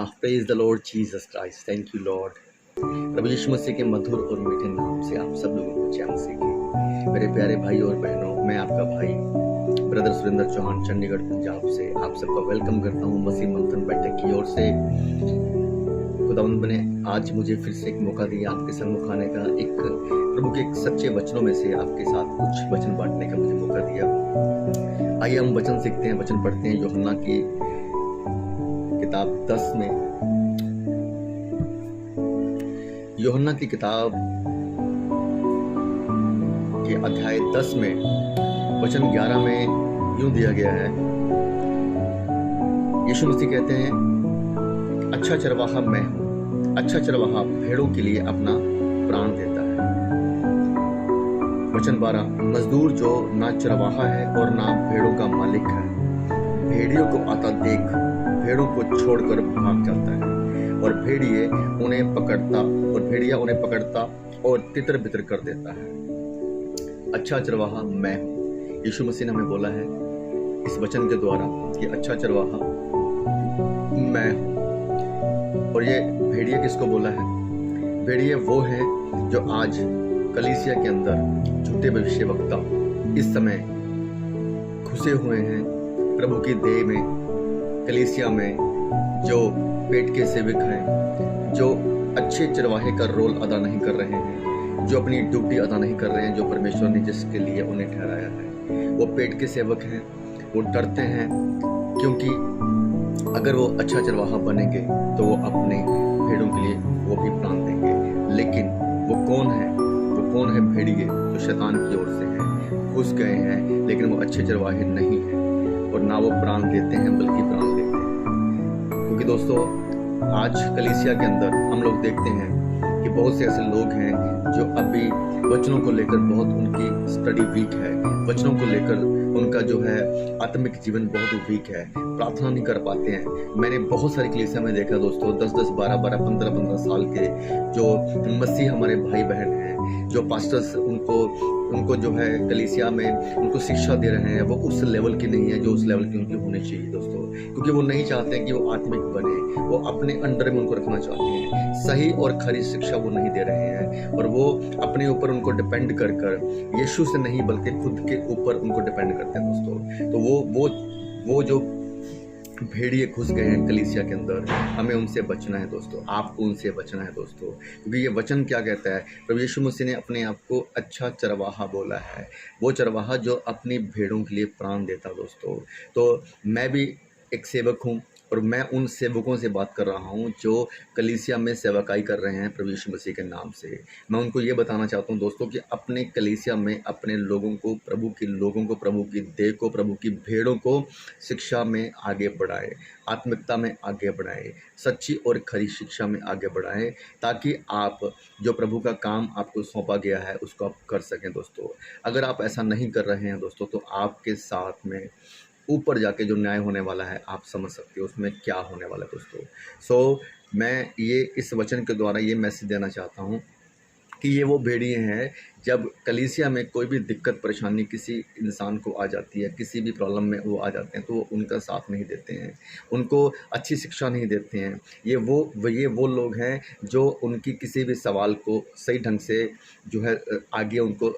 Praise the Lord Jesus Christ. Thank you lord. प्रभु यीशु मसीह के मधुर और मीठे नाम से आप सब लोगों को जय मसीह की। मेरे प्यारे भाई और बहनों, मैं आपका भाई ब्रदर सुरेंद्र चौहान चंडीगढ़ पंजाब से आप सबका वेलकम करता हूँ मसीह मंथन बैठक की ओर से। खुदावंद ने आज मुझे फिर से एक मौका दिया आपके सम्मुख आने का, एक प्रभु के एक सच्चे वचनों में से आपके साथ कुछ वचन बांटने का मुझे मौका दिया। आइए हम वचन सीखते हैं, वचन पढ़ते हैं। यूहन्ना की किताब 10 में, यूहन्ना की किताब के अध्याय 10 में वचन 11 में यूं दिया गया है। यीशु मसीह कहते हैं, अच्छा चरवाहा मैं हूं, अच्छा चरवाहा भेड़ों के लिए अपना प्राण देता है। वचन 12, मजदूर जो ना चरवाहा है और ना भेड़ों का मालिक है, भेड़ियों को आता देख भेड़ों को छोड़कर भाग जाता है और भेड़िया उन्हें पकड़ता और तितर बितर कर देता है। अच्छा चरवाहा मैं हूं। यीशु मसीह ने हमें बोला है इस वचन के द्वारा कि अच्छा चरवाहा मैं हूं। और ये भेड़िया किसको बोला है? भेड़िया वो है जो आज कलीसिया के अंदर झूठे भविष्यवक्ता इस समय घुसे हुए हैं प्रभु की देह में, कलीसिया में, जो पेट के सेवक हैं, जो अच्छे चरवाहे का रोल अदा नहीं कर रहे हैं, जो अपनी ड्यूटी अदा नहीं कर रहे हैं, जो परमेश्वर ने जिसके लिए उन्हें ठहराया है। वो पेट के सेवक हैं, वो डरते हैं क्योंकि अगर वो अच्छा चरवाहा बनेंगे तो वो अपने भेड़ों के लिए वो भी प्राण देंगे। लेकिन वो कौन है? वो कौन है? भेड़िए जो शैतान की ओर से हैं, घुस गए हैं, लेकिन वो अच्छे चरवाहे नहीं हैं और ना वो प्राण देते हैं बल्कि प्राण लेते हैं। क्योंकि दोस्तों आज कलीसिया के अंदर हम लोग देखते हैं कि बहुत से ऐसे लोग हैं जो अभी वचनों को लेकर बहुत उनकी स्टडी वीक है, वचनों को लेकर उनका जो है आत्मिक जीवन बहुत वीक है, प्रार्थना नहीं कर पाते हैं। मैंने बहुत सारी कलीसिया में देखा दोस्तों, 10-10, 12-12, 15-15 साल के जो मसीह हमारे भाई बहन हैं, जो पास्टर्स उनको जो है कलीसिया में उनको शिक्षा दे रहे हैं, वो उस लेवल की नहीं है जो उस लेवल की उनकी होनी चाहिए दोस्तों। क्योंकि वो नहीं चाहते कि वो आत्मिक बने, वो अपने अंडर में उनको रखना चाहते हैं। सही और खरी शिक्षा वो नहीं दे रहे हैं और वो अपने ऊपर उनको डिपेंड कर यीशु से नहीं बल्कि खुद के ऊपर उनको डिपेंड करते हैं दोस्तों। तो वो जो भेड़िए घुस गए हैं कलीसिया के अंदर, हमें उनसे बचना है दोस्तों, आपको उनसे बचना है दोस्तों। क्योंकि ये वचन क्या कहता है? प्रभु यीशु मसीह ने अपने आप को अच्छा चरवाहा बोला है, वो चरवाहा जो अपनी भेड़ों के लिए प्राण देता दोस्तों। तो मैं भी एक सेवक हूँ और मैं उन सेवकों से बात कर रहा हूँ जो कलीसिया में सेवकाई कर रहे हैं प्रभु यीशु मसीह के नाम से। मैं उनको ये बताना चाहता हूँ दोस्तों कि अपने कलीसिया में अपने लोगों को, प्रभु की देह को, प्रभु की भेड़ों को शिक्षा में आगे बढ़ाए, आत्मिकता में आगे बढ़ाए, सच्ची और खरी शिक्षा में आगे बढ़ाएं, ताकि आप जो प्रभु का काम आपको सौंपा गया है उसको आप कर सकें दोस्तों। अगर आप ऐसा नहीं कर रहे हैं दोस्तों तो आपके साथ में ऊपर जाके जो न्याय होने वाला है आप समझ सकते हो उसमें क्या होने वाला है दोस्तों। मैं ये इस वचन के द्वारा ये मैसेज देना चाहता हूँ कि ये वो भेड़िए हैं, जब कलीसिया में कोई भी दिक्कत परेशानी किसी इंसान को आ जाती है, किसी भी प्रॉब्लम में वो आ जाते हैं तो वो उनका साथ नहीं देते हैं, उनको अच्छी शिक्षा नहीं देते हैं। ये वो लोग हैं जो उनकी किसी भी सवाल को सही ढंग से जो है आगे उनको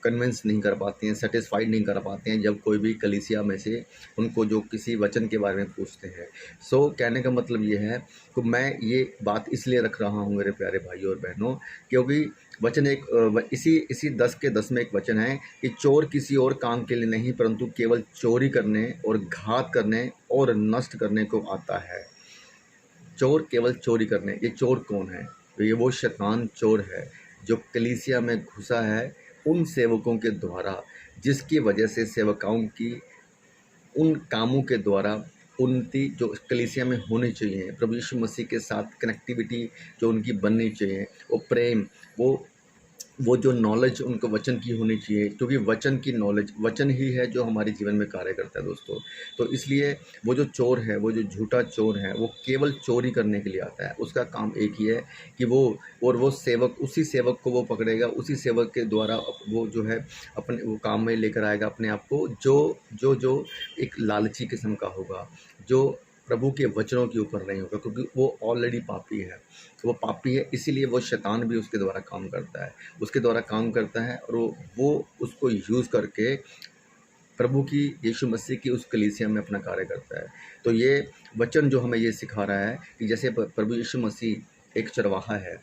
कन्विंस नहीं कर पाते हैं, सेटिस्फाइड नहीं कर पाते हैं जब कोई भी कलीसिया में से उनको जो किसी वचन के बारे में पूछते हैं। कहने का मतलब ये है कि मैं ये बात इसलिए रख रहा हूँ मेरे प्यारे भाइयों और बहनों, क्योंकि वचन इसी 10 के 10 में एक वचन है कि चोर किसी और काम के लिए नहीं परंतु केवल चोरी करने और घात करने और नष्ट करने को आता है। चोर केवल चोरी करने। ये चोर कौन है? तो ये वो शैतान चोर है जो कलीसिया में घुसा है उन सेवकों के द्वारा, जिसकी वजह से सेवकाओं की उन कामों के द्वारा उन्नति जो कलीसिया में होनी चाहिए, प्रभु यीशु मसीह के साथ कनेक्टिविटी जो उनकी बननी चाहिए, वो प्रेम, वो जो नॉलेज उनको वचन की होनी चाहिए, क्योंकि वचन की नॉलेज, वचन ही है जो हमारे जीवन में कार्य करता है दोस्तों। तो इसलिए वो जो चोर है, वो जो झूठा चोर है, वो केवल चोरी करने के लिए आता है। उसका काम एक ही है कि वो सेवक, उसी सेवक को वो पकड़ेगा, उसी सेवक के द्वारा वो जो है अपने वो काम में लेकर आएगा अपने आप को, जो एक लालची किस्म का होगा, जो प्रभु के वचनों के ऊपर नहीं होगा, क्योंकि वो ऑलरेडी पापी है। वो पापी है, इसीलिए वो शैतान भी उसके द्वारा काम करता है, उसके द्वारा काम करता है, और वो उसको यूज़ करके प्रभु की, यीशु मसीह की उस कलीसिया में अपना कार्य करता है। तो ये वचन जो हमें ये सिखा रहा है कि जैसे प्रभु यीशु मसीह एक चरवाहा है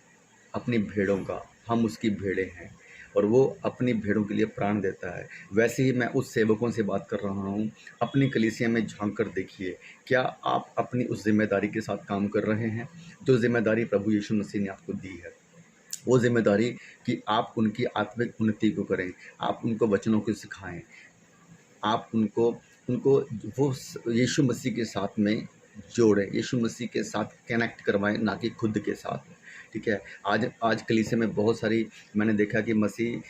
अपनी भेड़ों का, हम उसकी भेड़ें हैं, और वो अपनी भेड़ों के लिए प्राण देता है, वैसे ही मैं उस सेवकों से बात कर रहा हूँ। अपनी कलीसिया में झांक कर देखिए, क्या आप अपनी उस जिम्मेदारी के साथ काम कर रहे हैं जो जिम्मेदारी प्रभु यीशु मसीह ने आपको दी है। वो जिम्मेदारी कि आप उनकी आत्मिक उन्नति को करें, आप उनको वचनों को सिखाएं, आप उनको उनको वो यीशु मसीह के साथ में जोड़ें, यीशु मसीह के साथ कनेक्ट करवाएं, ना कि खुद के साथ। ठीक है। आज कलीसिया में बहुत सारी मैंने देखा कि मसीह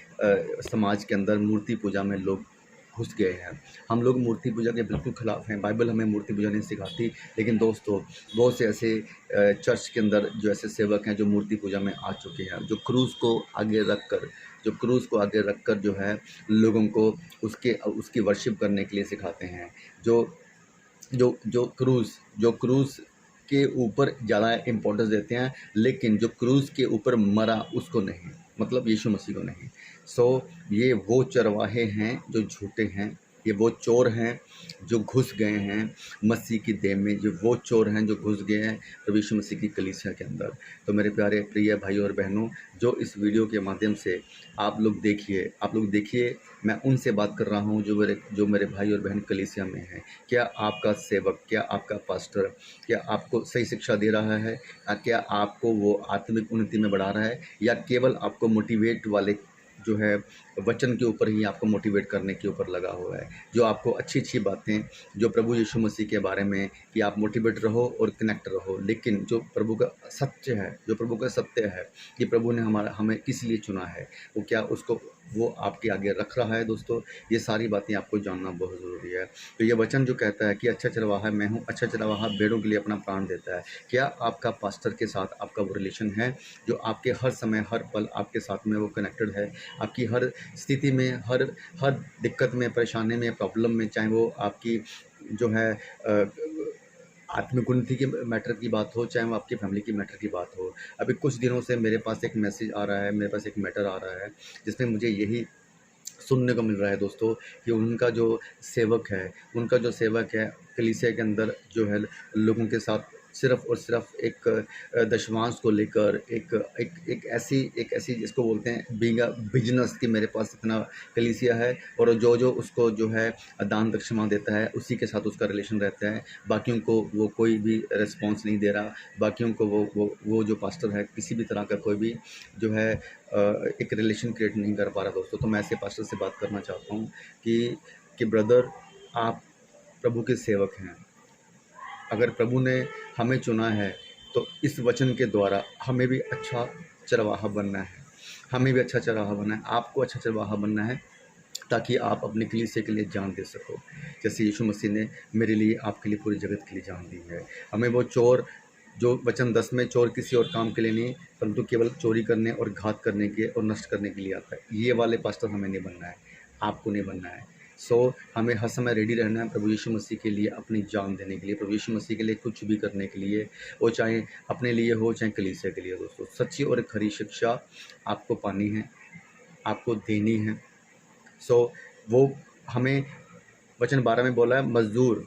समाज के अंदर मूर्ति पूजा में लोग घुस गए हैं। हम लोग मूर्ति पूजा के बिल्कुल खिलाफ हैं, बाइबल हमें मूर्ति पूजा नहीं सिखाती। लेकिन दोस्तों, बहुत से ऐसे चर्च के अंदर जो ऐसे सेवक हैं जो मूर्ति पूजा में आ चुके हैं, जो क्रूस को आगे रख कर जो है लोगों को उसकी वर्शिप करने के लिए सिखाते हैं। जो जो जो क्रूस के ऊपर ज़्यादा इम्पोर्टेंस देते हैं, लेकिन जो क्रूस के ऊपर मरा उसको नहीं, मतलब यीशु मसीह को नहीं। ये वो चरवाहे हैं जो झूठे हैं, ये वो चोर हैं जो घुस गए हैं मसीह की देह में, जो वो चोर हैं जो घुस गए हैं प्रभु यीशु मसीह की कलीसिया के अंदर। तो मेरे प्यारे प्रिय भाइयों और बहनों, जो इस वीडियो के माध्यम से आप लोग देखिए, मैं उनसे बात कर रहा हूँ जो मेरे भाई और बहन कलीसिया में हैं। क्या आपका सेवक, क्या आपका पास्टर, क्या आपको सही शिक्षा दे रहा है? क्या आपको वो आत्मिक उन्नति में बढ़ा रहा है, या केवल आपको मोटिवेट वाले जो है वचन के ऊपर ही आपको मोटिवेट करने के ऊपर लगा हुआ है, जो आपको अच्छी बातें जो प्रभु यीशु मसीह के बारे में कि आप मोटिवेट रहो और कनेक्ट रहो, लेकिन जो प्रभु का सत्य है कि प्रभु ने हमें किस लिए चुना है, वो क्या उसको वो आपके आगे रख रहा है। दोस्तों, ये सारी बातें आपको जानना बहुत ज़रूरी है। तो ये वचन जो कहता है कि अच्छा चरवाहा मैं हूँ, अच्छा चरवाहा भेड़ों के लिए अपना प्राण देता है। क्या आपका पास्टर के साथ आपका वो रिलेशन है जो आपके हर समय हर पल आपके साथ में वो कनेक्टेड है, आपकी हर स्थिति में, हर दिक्कत में, परेशानी में, प्रॉब्लम में, चाहे वो आपकी जो है आत्मिक उन्नति के मैटर की बात हो, चाहे वो आपकी फैमिली की मैटर की बात हो। अभी कुछ दिनों से मेरे पास एक मैसेज आ रहा है, मेरे पास एक मैटर आ रहा है जिसमें मुझे यही सुनने को मिल रहा है दोस्तों कि उनका जो सेवक है कलीसिया के अंदर जो है लोगों के साथ सिर्फ और सिर्फ एक दशमांश को लेकर एक ऐसी जिसको बोलते हैं बिजनेस कि मेरे पास इतना कलीसिया है, और जो उसको जो है दान दक्षिणा देता है उसी के साथ उसका रिलेशन रहता है। बाकियों को वो कोई भी रिस्पॉन्स नहीं दे रहा, बाकियों को वो जो पास्टर है किसी भी तरह का कोई भी जो है एक रिलेशन क्रिएट नहीं कर पा रहा दोस्तों। तो मैं ऐसे पास्टर से बात करना चाहता हूँ कि ब्रदर, आप प्रभु के सेवक हैं। अगर प्रभु ने हमें चुना है तो इस वचन के द्वारा हमें भी अच्छा चरवाहा बनना है, आपको अच्छा चरवाहा बनना है, ताकि आप अपने कलीसिया के लिए जान दे सको, जैसे यीशु मसीह ने मेरे लिए, आपके लिए, पूरी जगत के लिए जान दी है। हमें वो चोर, जो वचन 10 में, चोर किसी और काम के लिए नहीं परंतु केवल चोरी करने और घात करने के और नष्ट करने के लिए आता है, ये वाले पास्टर हमें नहीं बनना है, आपको नहीं बनना है। हमें हर समय रेडी रहना है प्रभु यीशु मसीह के लिए, अपनी जान देने के लिए, प्रभु यीशु मसीह के लिए कुछ भी करने के लिए, वो चाहे अपने लिए हो चाहे कलीसिया के लिए। दोस्तों, सच्ची और खरी शिक्षा आपको पानी है, आपको देनी है। वो हमें वचन 12 में बोला है, मजदूर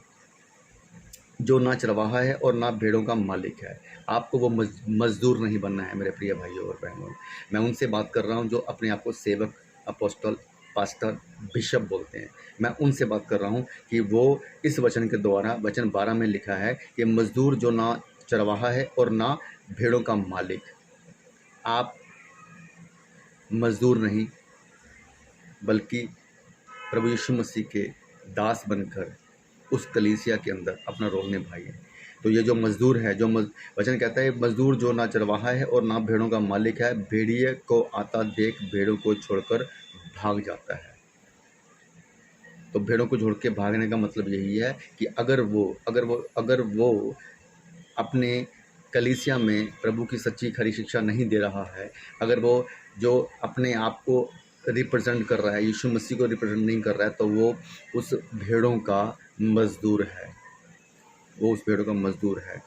जो ना चरवाहा है और ना भेड़ों का मालिक है। आपको वो मजदूर नहीं बनना है मेरे प्रिय भाइयों और बहनों। मैं उनसे बात कर रहा हूँ जो अपने आप को सेवक, अपोस्टल, पास्टर, बिशप बोलते हैं। मैं उनसे बात कर रहा हूँ कि वो इस वचन के द्वारा, वचन 12 में लिखा है कि मजदूर जो ना चरवाहा है और ना भेड़ों का मालिक। आप मजदूर नहीं बल्कि प्रभु यीशु मसीह के दास बनकर उस कलीसिया के अंदर अपना रोल निभाइए। तो ये जो मजदूर है, वचन कहता है, मजदूर जो ना चरवाहा है और ना भेड़ों का मालिक है, भेड़िए को आता देख भेड़ों को छोड़कर भाग जाता है। तो भेड़ों को छोड़ के भागने का मतलब यही है कि अगर वो अपने कलीसिया में प्रभु की सच्ची खरी शिक्षा नहीं दे रहा है, अगर वो जो अपने आप को रिप्रेजेंट कर रहा है, यीशु मसीह को रिप्रेजेंट नहीं कर रहा है, तो वो उस भेड़ों का मजदूर है। वो उस भेड़ों का मजदूर है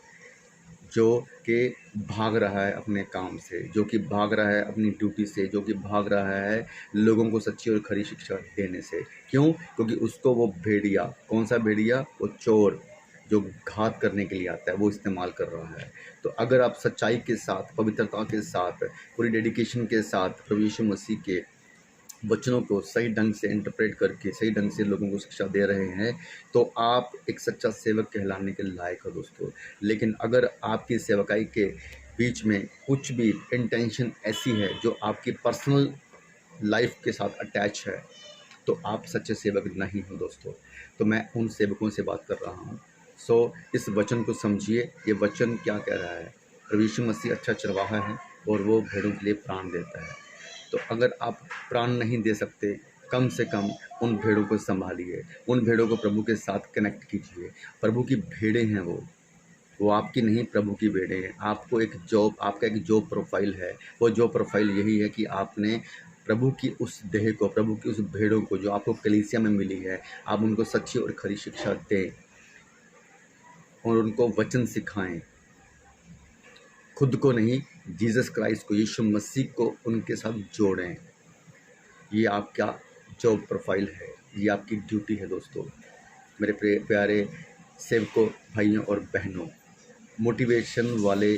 जो कि भाग रहा है अपने काम से, जो कि भाग रहा है अपनी ड्यूटी से, जो कि भाग रहा है लोगों को सच्ची और खरी शिक्षा देने से। क्यों? क्योंकि उसको वो भेड़िया, कौन सा भेड़िया? वो चोर जो घात करने के लिए आता है, वो इस्तेमाल कर रहा है। तो अगर आप सच्चाई के साथ, पवित्रता के साथ, पूरी डेडिकेशन के साथ प्रभु यीशु मसीह के वचनों को सही ढंग से इंटरप्रेट करके सही ढंग से लोगों को शिक्षा दे रहे हैं, तो आप एक सच्चा सेवक कहलाने के लायक हो दोस्तों। लेकिन अगर आपकी सेवकाई के बीच में कुछ भी इंटेंशन ऐसी है जो आपकी पर्सनल लाइफ के साथ अटैच है, तो आप सच्चे सेवक नहीं हो दोस्तों। तो मैं उन सेवकों से बात कर रहा हूँ। इस वचन को समझिए, ये वचन क्या कह रहा है। प्रभु यीशु मसीह अच्छा चरवाहा है और वो भेड़ों के लिए प्राण देता है। तो अगर आप प्राण नहीं दे सकते, कम से कम उन भेड़ों को संभालिए, उन भेड़ों को प्रभु के साथ कनेक्ट कीजिए। प्रभु की भेड़ें हैं वो आपकी नहीं, प्रभु की भेड़ें हैं। आपको एक जॉब, आपका एक जॉब प्रोफाइल है। वो जॉब प्रोफाइल यही है कि आपने प्रभु की उस देह को, प्रभु की उस भेड़ों को जो आपको कलीसिया में मिली है, आप उनको सच्ची और खरी शिक्षा दें और उनको वचन सिखाएं। खुद को नहीं, जीसस क्राइस्ट को, यीशु मसीह को उनके साथ जोड़ें। ये आपका जॉब प्रोफाइल है, ये आपकी ड्यूटी है दोस्तों। मेरे प्यारे सेवकों, भाइयों और बहनों, मोटिवेशन वाले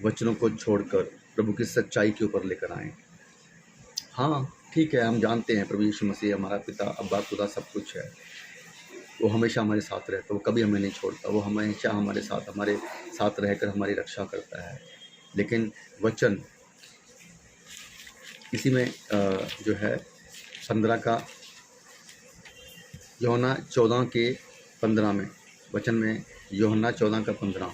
वचनों को छोड़कर प्रभु की सच्चाई के ऊपर लेकर आएं। हाँ ठीक है, हम जानते हैं प्रभु यीशु मसीह हमारा पिता, अब्बा, खुदा सब कुछ है। वो हमेशा हमारे साथ रहता है, वो कभी हमें नहीं छोड़ता, वो हमेशा हमारे साथ रहकर हमारी रक्षा करता है। लेकिन वचन इसी में जो है 15 का, यूहन्ना 14 के 15 में, वचन में यूहन्ना 14 का 15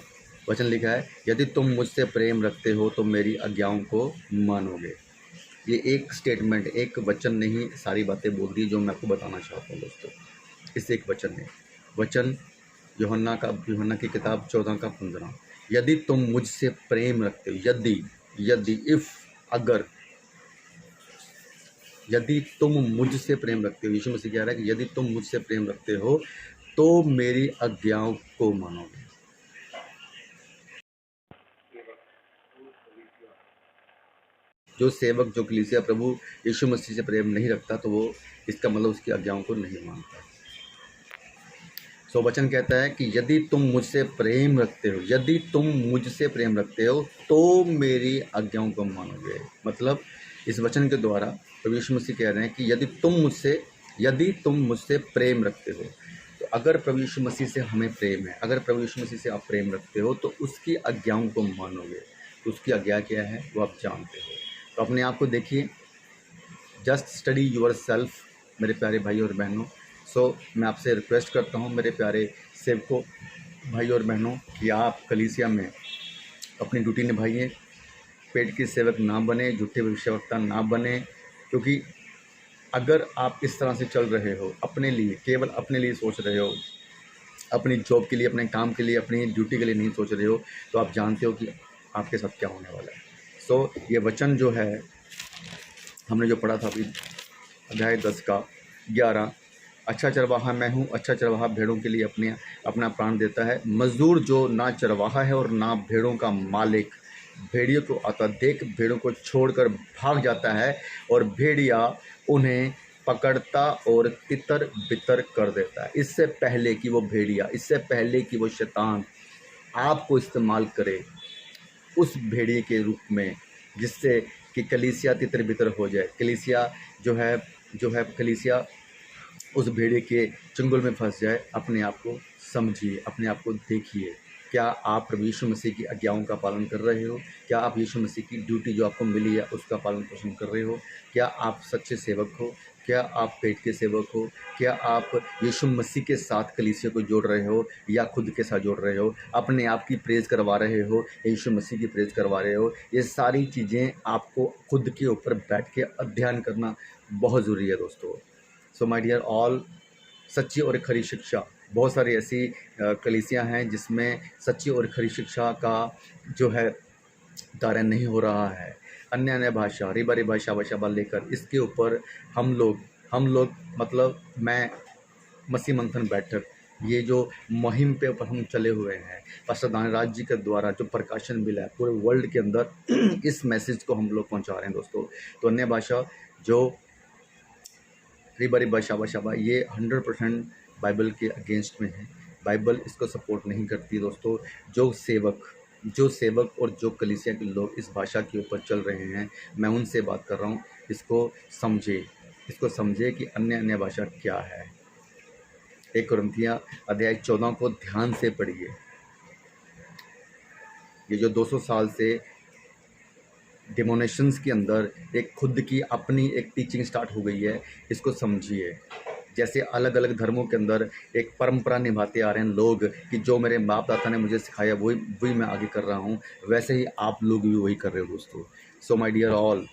वचन लिखा है, यदि तुम मुझसे प्रेम रखते हो तो मेरी आज्ञाओं को मानोगे। ये एक स्टेटमेंट, एक वचन ने ही सारी बातें बोल दी जो मैं आपको बताना चाहता हूँ दोस्तों। इस एक वचन ने, वचन यूहन्ना की किताब 14 का 15, यदि तुम मुझसे प्रेम रखते हो, यदि तुम मुझसे प्रेम रखते हो, यीशु मसीह कह रहा है कि यदि तुम मुझसे प्रेम रखते हो तो मेरी आज्ञाओं को मानोगे। जो सेवक, जो कलीसिया प्रभु यीशु मसीह से प्रेम नहीं रखता, तो वो, इसका मतलब उसकी आज्ञाओं को नहीं मानता। वचन कहता है कि यदि तुम मुझसे प्रेम रखते हो तो मेरी आज्ञाओं को मानोगे। मतलब इस वचन के द्वारा प्रभु यीशु मसीह कह रहे हैं कि यदि तुम मुझसे प्रेम रखते हो, तो अगर प्रभु यीशु मसीह से हमें प्रेम है, अगर प्रभु यीशु मसीह से आप प्रेम रखते हो तो उसकी आज्ञाओं को मानोगे। तो उसकी आज्ञा क्या है वो आप जानते हो। तो अपने आप को देखिए, जस्ट स्टडी योर सेल्फ मेरे प्यारे भाई और बहनों। मैं आपसे रिक्वेस्ट करता हूँ मेरे प्यारे सेवकों, भाई और बहनों, कि आप कलीसिया में अपनी ड्यूटी निभाइए। पेट के सेवक ना बने, झूठे भविष्यवक्ता ना बने, क्योंकि अगर आप इस तरह से चल रहे हो, अपने लिए, केवल अपने लिए सोच रहे हो, अपनी जॉब के लिए, अपने काम के लिए, अपनी ड्यूटी के लिए नहीं सोच रहे हो, तो आप जानते हो कि आपके साथ क्या होने वाला है। ये वचन जो है हमने जो पढ़ा था अभी, अध्याय 10 का 11, अच्छा चरवाहा मैं हूँ, अच्छा चरवाहा भेड़ों के लिए अपना प्राण देता है। मजदूर जो ना चरवाहा है और ना भेड़ों का मालिक, भेड़ियों को आता देख भेड़ों को छोड़कर भाग जाता है और भेड़िया उन्हें पकड़ता और तितर बितर कर देता है। इससे पहले कि वो भेड़िया, इससे पहले कि वो शैतान आपको इस्तेमाल करे उस भेड़िए के रूप में, जिससे कि कलीसिया तितर बितर हो जाए, कलीसिया जो है कलीसिया उस भेड़िए के चंगुल में फंस जाए। अपने आप को समझिए, अपने आप को देखिए, क्या आप प्रभु यीशु मसीह की आज्ञाओं का पालन कर रहे हो? क्या आप यीशु मसीह की ड्यूटी जो आपको मिली है उसका पालन पोषण कर रहे हो? क्या आप सच्चे सेवक हो? क्या आप पेट के सेवक हो? क्या आप यीशु मसीह के साथ कलीसिया को जोड़ रहे हो या खुद के साथ जोड़ रहे हो? अपने आप की प्रेज करवा रहे हो, यीशु मसीह की प्रेज करवा रहे हो? ये सारी चीज़ें आपको खुद के ऊपर बैठ के अध्ययन करना बहुत ज़रूरी है दोस्तों। माय डियर ऑल, सच्ची और खरी शिक्षा, बहुत सारी ऐसी कलीसियाँ हैं जिसमें सच्ची और खरी शिक्षा का जो है धारण नहीं हो रहा है। अन्य भाषा, रिबा शाबा लेकर इसके ऊपर हम लोग मतलब मैं मसीह मंथन बैठक ये जो मुहिम पे ऊपर हम चले हुए हैं, पास्टर दानिराज जी के द्वारा जो प्रकाशन मिला है पूरे वर्ल्ड के अंदर इस मैसेज को हम लोग पहुंचा रहे हैं दोस्तों। तो अन्य भाषा जो रिबरी बशाबा ये 100% बाइबल के अगेंस्ट में है। बाइबल इसको सपोर्ट नहीं करती दोस्तों। जो सेवक और जो कलीसिया के लोग इस भाषा के ऊपर चल रहे हैं, मैं उनसे बात कर रहा हूँ, इसको समझे कि अन्य भाषा क्या है। 1 कुरिन्थियाँ अध्याय 14 को ध्यान से पढ़िए। ये जो 200 साल से डिमोनेशंस के अंदर एक खुद की अपनी एक टीचिंग स्टार्ट हो गई है, इसको समझिए। जैसे अलग अलग धर्मों के अंदर एक परंपरा निभाते आ रहे हैं लोग कि जो मेरे बाप दादा ने मुझे सिखाया वही मैं आगे कर रहा हूँ, वैसे ही आप लोग भी वही कर रहे हो दोस्तों। सो माय डियर ऑल,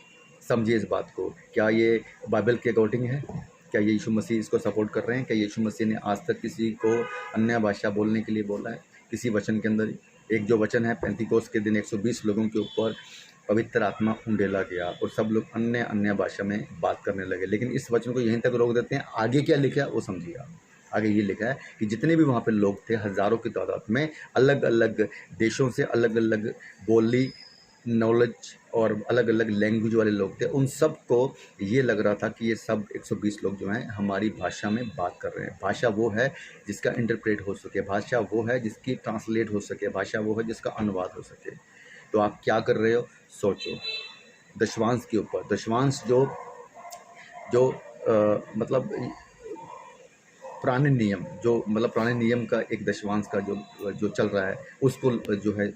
समझिए इस बात को। क्या ये बाइबल के अकॉर्डिंग है? क्या यीशु मसीह इसको सपोर्ट कर रहे हैं? क्या यीशु मसीह ने आज तक किसी को अन्य भाषा बोलने के लिए बोला है? किसी वचन के अंदर एक जो वचन है, पेंतीकोस्त के दिन 120 लोगों के ऊपर पवित्र आत्मा उंडेला गया और सब लोग अन्य भाषा में बात करने लगे। लेकिन इस वचन को यहीं तक रोक देते हैं। आगे क्या लिखा है वो समझिए आप। आगे ये लिखा है कि जितने भी वहाँ पे लोग थे, हज़ारों की तादाद में, अलग अलग देशों से, अलग अलग बोली, नॉलेज और अलग अलग लैंग्वेज वाले लोग थे। उन सब को ये लग रहा था कि ये सब 120 लोग जो हैं हमारी भाषा में बात कर रहे हैं। भाषा वो है जिसका इंटरप्रेट हो सके, भाषा वो है जिसकी ट्रांसलेट हो सके, भाषा वो है जिसका अनुवाद हो सके। तो आप क्या कर रहे हो? सोचो। दशवांश के ऊपर, दशवांश जो मतलब पुराने नियम का एक दशवांश का जो चल रहा है, उसको जो है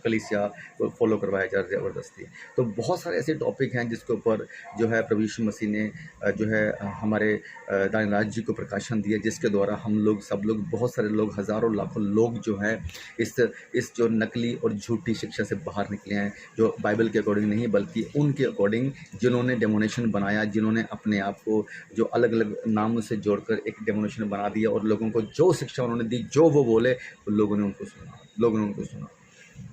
कलीसिया को फॉलो करवाया जा रहा है ज़बरदस्ती। तो बहुत सारे ऐसे टॉपिक हैं जिसके ऊपर जो है प्रभु यीशु मसीह ने जो है हमारे दानिराज जी को प्रकाशन दिया, जिसके द्वारा हम लोग सब लोग, बहुत सारे लोग, हज़ारों लाखों लोग जो है इस जो नकली और झूठी शिक्षा से बाहर निकले हैं, जो बाइबल के अकॉर्डिंग नहीं बल्कि उनके अकॉर्डिंग, जिन्होंने डेमोनेशन बनाया, जिन्होंने अपने आप को जो अलग अलग नामों से जोड़कर एक डेमोनेशन बना दिया और लोगों को जो शिक्षा उन्होंने दी, जो वो बोले, लोगों ने उनको सुना।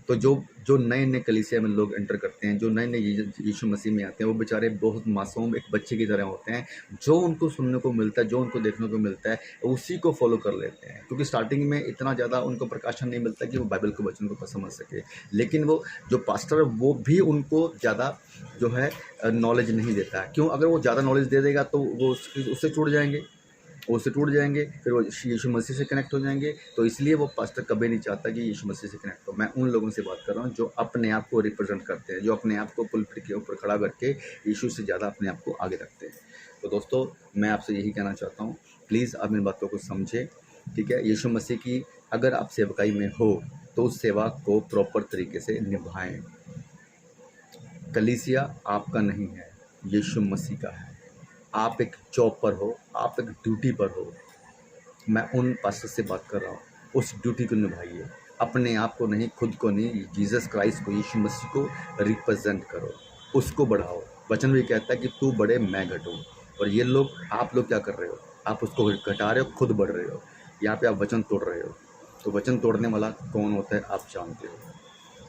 तो जो नए कलीसिया में लोग एंटर करते हैं, जो नए यीशु मसीह में आते हैं, वो बेचारे बहुत मासूम एक बच्चे की तरह होते हैं। जो उनको सुनने को मिलता है, जो उनको देखने को मिलता है, उसी को फॉलो कर लेते हैं, क्योंकि स्टार्टिंग में इतना ज़्यादा उनको प्रकाशन नहीं मिलता कि वो बाइबल के वचन को समझ सके। लेकिन वो जो पास्टर है वो भी उनको ज़्यादा जो है नॉलेज नहीं देता है। क्यों? अगर वो ज़्यादा नॉलेज दे देगा तो वो उससे टूट जाएंगे, फिर वो यीशु मसीह से कनेक्ट हो जाएंगे। तो इसलिए वो पास्टर कभी नहीं चाहता कि यीशु मसीह से कनेक्ट हो। मैं उन लोगों से बात कर रहा हूँ जो अपने आप को रिप्रेजेंट करते हैं, जो अपने आप को पुलपिट के ऊपर खड़ा करके यीशु से ज़्यादा अपने आप को आगे रखते हैं। तो दोस्तों, मैं आपसे यही कहना चाहता हूँ, प्लीज़ आप इन बातों को समझें, ठीक है? यीशु मसीह की अगर आप सेवकाई में हो तो उस सेवा को प्रॉपर तरीके से निभाएं। कलीसिया आपका नहीं है, यीशु मसीह का है। आप एक जॉब पर हो, आप एक ड्यूटी पर हो। मैं उन पास्टर से बात कर रहा हूँ, उस ड्यूटी को निभाइए। अपने आप को नहीं, खुद को नहीं, जीसस क्राइस्ट को, यीशु मसीह को रिप्रेजेंट करो, उसको बढ़ाओ। वचन भी कहता है कि तू बढ़े मैं घटूँ। और ये लोग, आप लोग क्या कर रहे हो? आप उसको घटा रहे हो, खुद बढ़ रहे हो। यहाँ पे आप वचन तोड़ रहे हो। तो वचन तोड़ने वाला कौन होता है आप जानते हो।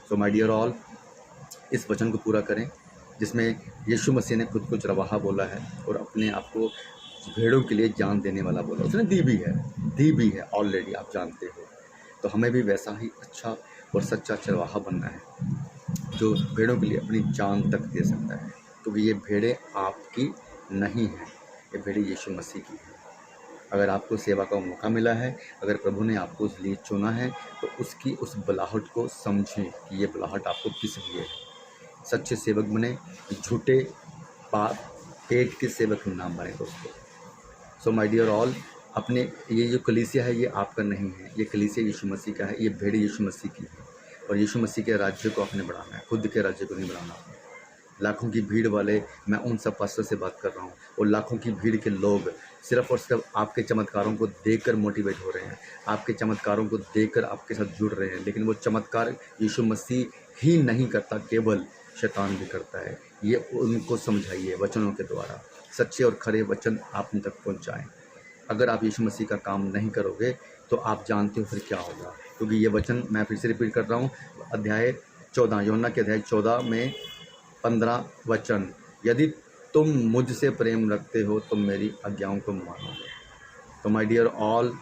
सो माय डियर ऑल, इस वचन को पूरा करें जिसमें यीशु मसीह ने खुद को चरवाहा बोला है और अपने आप को भेड़ों के लिए जान देने वाला बोला। उसने दी भी है ऑलरेडी, आप जानते हो। तो हमें भी वैसा ही अच्छा और सच्चा चरवाहा बनना है जो भेड़ों के लिए अपनी जान तक दे सकता है, क्योंकि ये भेड़ें आपकी नहीं हैं, ये भेड़ें यीशु मसीह की हैं। अगर आपको सेवा का मौका मिला है, अगर प्रभु ने आपको उस लिए चुना है, तो उसकी उस बुलाहट को समझें कि ये बुलाहट आपको किस लिए है। सच्चे सेवक बने, झूठे पेट के सेवक ना बने दोस्तों। सो माय डियर ऑल, अपने ये जो कलीसिया है ये आपका नहीं है, ये कलीसिया यीशु मसीह का है, ये भेड़ यीशु मसीह की है। और यीशु मसीह के राज्य को आपने बढ़ाना है, खुद के राज्य को नहीं बढ़ाना। लाखों की भीड़ वाले, मैं उन सब पास्टर से बात कर रहा हूँ, और लाखों की भीड़ के लोग सिर्फ और सिर्फ आपके चमत्कारों को देखकर मोटिवेट हो रहे हैं, आपके चमत्कारों को देखकर आपके साथ जुड़ रहे हैं। लेकिन वो चमत्कार यीशु मसीह ही नहीं करता, केवल शैतान भी करता है। ये उनको समझाइए वचनों के द्वारा, सच्चे और खरे वचन आप उन तक पहुँचाएँ। अगर आप यीशु मसीह का काम नहीं करोगे तो आप जानते हो फिर क्या होगा, क्योंकि ये वचन मैं फिर से रिपीट कर रहा हूँ। अध्याय 14, यूहन्ना के अध्याय 14 में 15 वचन, यदि तुम मुझसे प्रेम रखते हो तो मेरी आज्ञाओं को मानोगे। तो माय डियर ऑल,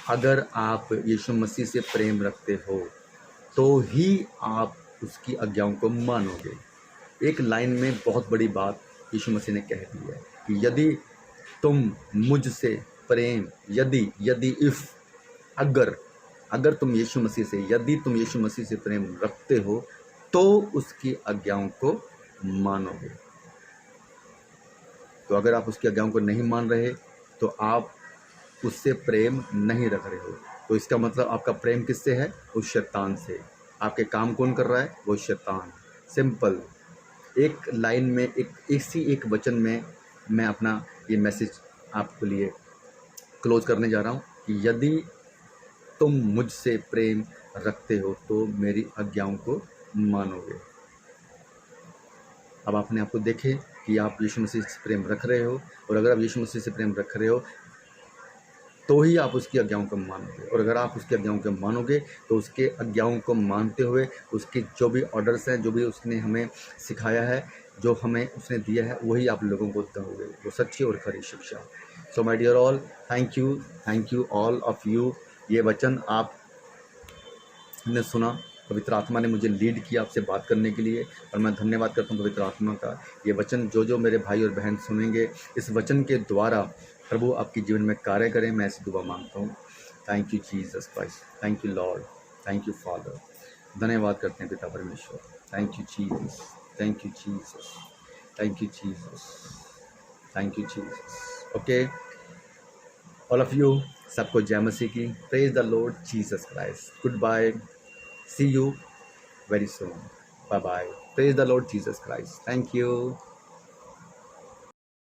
अगर आप यीशु मसीह से प्रेम रखते हो तो ही आप उसकी आज्ञाओं को मानोगे। एक लाइन में बहुत बड़ी बात यीशु मसीह ने कह दी है कि यदि तुम मुझसे प्रेम अगर तुम यीशु मसीह से प्रेम रखते हो तो उसकी आज्ञाओं को मानोगे। तो अगर आप उसकी आज्ञाओं को नहीं मान रहे तो आप उससे प्रेम नहीं रख रहे हो। तो इसका मतलब आपका प्रेम किससे है? उस शैतान से। आपके काम कौन कर रहा है? वो शैतान। सिंपल। एक लाइन में, एक वचन में मैं अपना ये मैसेज आपके लिए क्लोज करने जा रहा हूँ कि यदि तुम मुझसे प्रेम रखते हो तो मेरी आज्ञाओं को मानोगे। अब आपने आपको देखे कि आप यीशु मसीह से प्रेम रख रहे हो, और अगर आप यीशु मसीह से प्रेम रख रहे हो तो ही आप उसकी आज्ञाओं को मानोगे। और अगर आप उसकी आज्ञाओं को मानोगे तो उसके आज्ञाओं को मानते हुए उसके जो भी ऑर्डर्स हैं, जो भी उसने हमें सिखाया है, जो हमें उसने दिया है, वही आप लोगों को दोगे, वो सच्ची और खरी शिक्षा। So my dear all, thank you all of you. ये वचन आपने सुना, पवित्र आत्मा ने मुझे लीड किया आपसे बात करने के लिए, और मैं धन्यवाद करता हूँ पवित्र आत्मा का। ये वचन जो मेरे भाई और बहन सुनेंगे, इस वचन के द्वारा प्रभु आपके जीवन में कार्य करें, मैं ऐसी दुआ मांगता हूँ। Thank you Jesus Christ, thank you Lord, thank you Father. धन्यवाद करते हैं पिता परमेश्वर। Thank you Jesus, thank you Jesus, thank you Jesus, thank you Jesus. Okay, all of you, सबको जय मसीह की। Praise the Lord Jesus Christ. Goodbye, see you very soon, bye bye. Praise the Lord Jesus Christ. Thank you.